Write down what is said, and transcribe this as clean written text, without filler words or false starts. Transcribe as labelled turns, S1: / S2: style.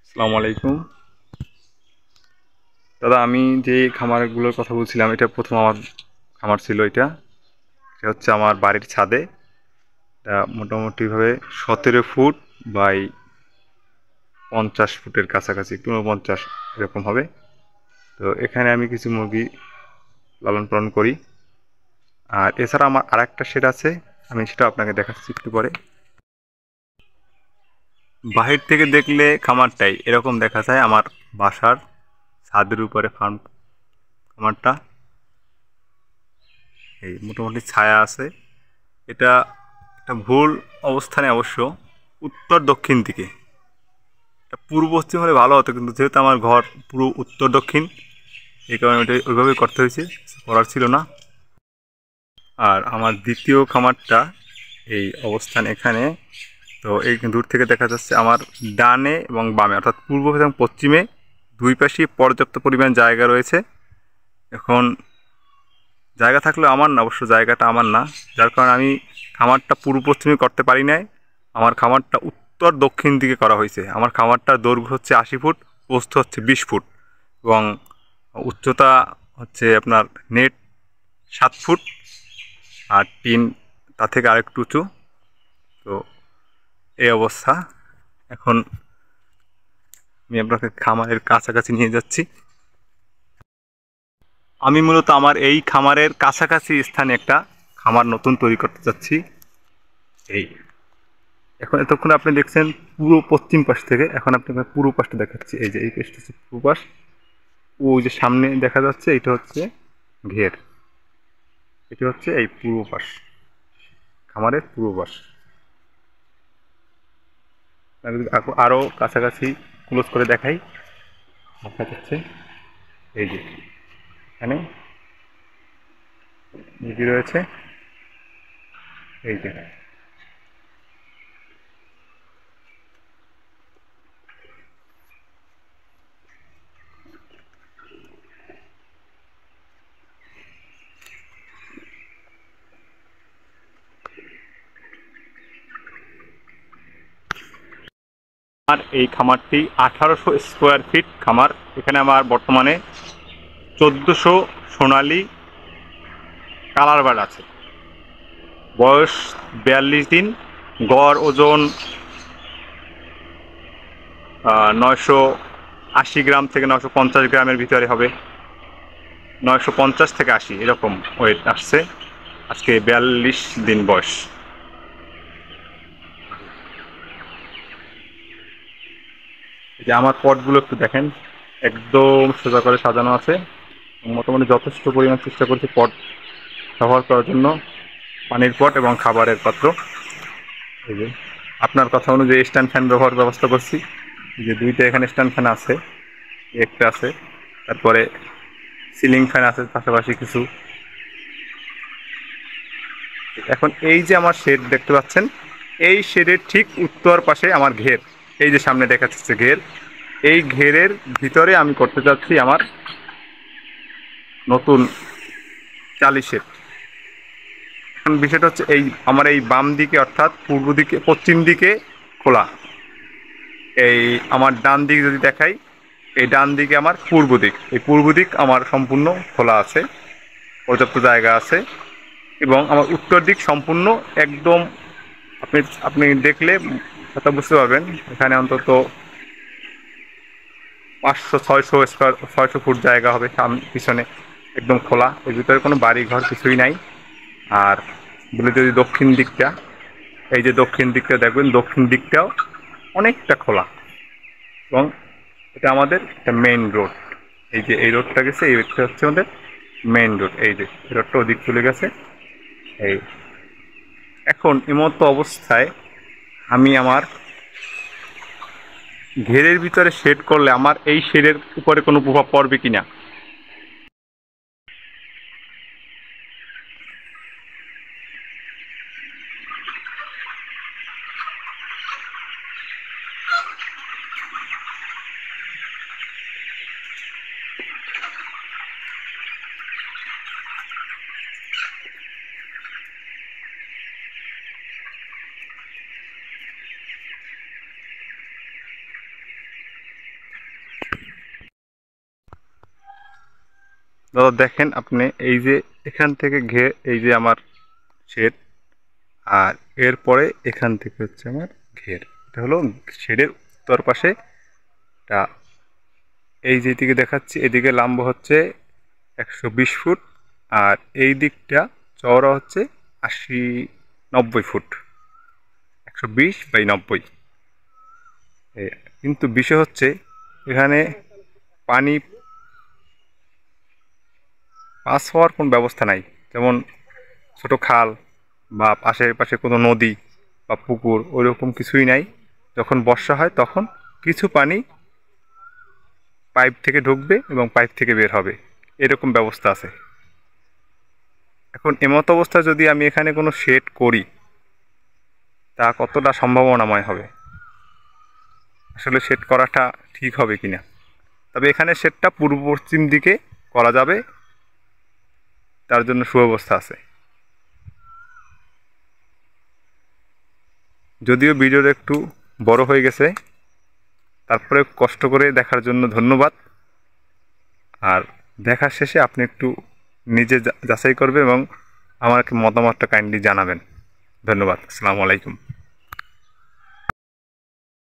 S1: আসসালামু আলাইকুম দাদা। আমি যে খামারগুলোর কথা বলছিলাম, এটা প্রথম আমার খামার ছিল। এটা হচ্ছে আমার বাড়ির ছাদে। এটা মোটামুটিভাবে 17 ফুট বাই 50 ফুটের কাছাকাছি, 49 এরকম হবে। তো এখানে আমি কিছু মুরগি লালন পালন করি। আর এছাড়া আমার আরেকটা শেড আছে, আমি সেটা আপনাকে দেখাচ্ছি একটু পরে। বাহির থেকে দেখলে খামারটাই এরকম দেখা যায়, আমার বাসার ছাদের উপরে ফার্ম খামারটা। এই মোটামুটি ছায়া আছে। এটা একটা ভুল অবস্থানে অবশ্য, উত্তর দক্ষিণ দিকে। এটা পূর্ব পশ্চিম হলে ভালো হতো, কিন্তু যেহেতু আমার ঘর পুরো উত্তর দক্ষিণ, এই কারণে এটা ওইভাবেই করতে হয়েছে, করার ছিল না। আর আমার দ্বিতীয় খামারটা এই অবস্থান এখানে। তো এই দূর থেকে দেখা যাচ্ছে আমার ডানে এবং বামে, অর্থাৎ পূর্ব এবং পশ্চিমে দুই পাশেই পর্যাপ্ত পরিমাণ জায়গা রয়েছে। এখন জায়গা থাকলেও আমার না, অবশ্য জায়গাটা আমার না, যার কারণে আমি খামারটা পূর্ব পশ্চিমে করতে পারি নাই। আমার খামারটা উত্তর দক্ষিণ দিকে করা হয়েছে। আমার খামারটার দৈর্ঘ্য হচ্ছে 80 ফুট, প্রস্থ হচ্ছে 20 ফুট, এবং উচ্চতা হচ্ছে আপনার নেট 7 ফুট, আর টিন তার থেকে আরেকটু উঁচু। তো এই অবস্থা। এখন আমি আপনাকে খামারের কাছাকাছি নিয়ে যাচ্ছি। আমি মূলত আমার এই খামারের কাছাকাছি স্থানে একটা খামার নতুন তৈরি করতে চাচ্ছি। এই এখন এতক্ষণ আপনি দেখছেন পুরো পশ্চিম পাশ থেকে, এখন আপনাকে পূর্ব পাশটা দেখাচ্ছি। এই যে এই পাশটা হচ্ছে পূর্ব পাশ, ওই যে সামনে দেখা যাচ্ছে এটা হচ্ছে ঘের। এটা হচ্ছে এই পূর্ব পাশ, খামারের পূর্ব পাশ। আমি যদি আরো কাছাকাছি ক্লোজ করে দেখাই, দেখা যাচ্ছে এই যে এখানে মুরগি রয়েছে। এই যে আমার এই খামারটি 1800 স্কোয়ার ফিট খামার। এখানে আমার বর্তমানে 1400 সোনালী কালার বার্ড আছে। বয়স 42 দিন। গড় ওজন 980 গ্রাম থেকে 950 গ্রামের ভিতরে হবে। 950 থেকে 80 এরকম ওয়েট আসছে। আজকে 42 দিন বয়স। এই যে আমার পটগুলো একটু দেখেন, একদম সোজা করে সাজানো আছে। মোটামুটি যথেষ্ট পরিমাণ চেষ্টা করছি পট ব্যবহার করার জন্য, পানির পট এবং খাবারের পাত্র। এই যে আপনার কথা অনুযায়ী স্ট্যান্ড ফ্যান ব্যবহার ব্যবস্থা করছি। এই যে দুইটা এখানে স্ট্যান্ড ফ্যান আছে, একটা আছে, তারপরে সিলিং ফ্যান আছে পাশাপাশি কিছু। এখন এই যে আমার শেড দেখতে পাচ্ছেন, এই শেডের ঠিক উত্তর পাশে আমার ঘের। এই যে সামনে দেখা যাচ্ছে ঘের, এই ঘেরের ভিতরে আমি করতে চাচ্ছি আমার নতুন চালি শেড। এখন বিষয়টা হচ্ছে এই আমার এই বাম দিকে, অর্থাৎ পূর্ব দিকে পশ্চিম দিকে খোলা। এই আমার ডান দিক যদি দেখাই, এই ডান দিকে আমার পূর্ব দিক, এই পূর্ব দিক আমার সম্পূর্ণ খোলা আছে, পর্যাপ্ত জায়গা আছে। এবং আমার উত্তর দিক সম্পূর্ণ একদম, আপনি আপনি দেখলে কথা বুঝতে পারবেন। এখানে অন্তত 500 600 ফুট জায়গা হবে পিছনে, একদম খোলা। এর ভিতরে কোনো বাড়ি ঘর কিছুই নাই। আর বলে যদি দক্ষিণ দিকটা, এই যে দক্ষিণ দিকটা দেখবেন, দক্ষিণ দিকটাও অনেকটা খোলা। এবং এটা আমাদের একটা মেইন রোড। এই যে এই রোডটা গেছে, এই রোডটা হচ্ছে আমাদের মেইন রোড। এই যে এই রোডটা ওদিক চলে গেছে। এই এখন এমতো অবস্থায় আমি আমার ঘেরের ভিতরে শেড করলে আমার এই শেডের উপরে কোনো প্রভাব পড়বে কিনা। দাদা দেখেন আপনি, এই যে এখান থেকে এই যে আমার শেড, আর এরপরে এখান থেকে হচ্ছে আমার ঘের। এটা হলো শেডের উত্তর পাশে। এটা এই যেদিকে দেখাচ্ছি এদিকে লম্বা হচ্ছে 120 ফুট, আর এই দিকটা চওড়া হচ্ছে 80-90 ফুট, 120/90। কিন্তু বিষয় হচ্ছে এখানে পানি পাস হওয়ার কোনো ব্যবস্থা নাই। যেমন ছোট খাল বা পাশে কোনো নদী বা পুকুর ওইরকম কিছুই নাই। যখন বর্ষা হয় তখন কিছু পানি পাইপ থেকে ঢুকবে এবং পাইপ থেকে বের হবে, এরকম ব্যবস্থা আছে। এখন এমত অবস্থা যদি আমি এখানে কোনো শেড করি, তা কতটা সম্ভাবনাময় হবে, আসলে শেড করাটা ঠিক হবে কিনা। তবে এখানে শেডটা পূর্ব পশ্চিম দিকে করা যাবে, তার জন্য সুব্যবস্থা আছে। যদিও ভিডিওটা একটু বড় হয়ে গেছে, তারপরে কষ্ট করে দেখার জন্য ধন্যবাদ। আর দেখার শেষে আপনি একটু নিজে যাচাই করবেন এবং আমাকে মতামতটা কাইন্ডলি জানাবেন। ধন্যবাদ। আসসালামু আলাইকুম।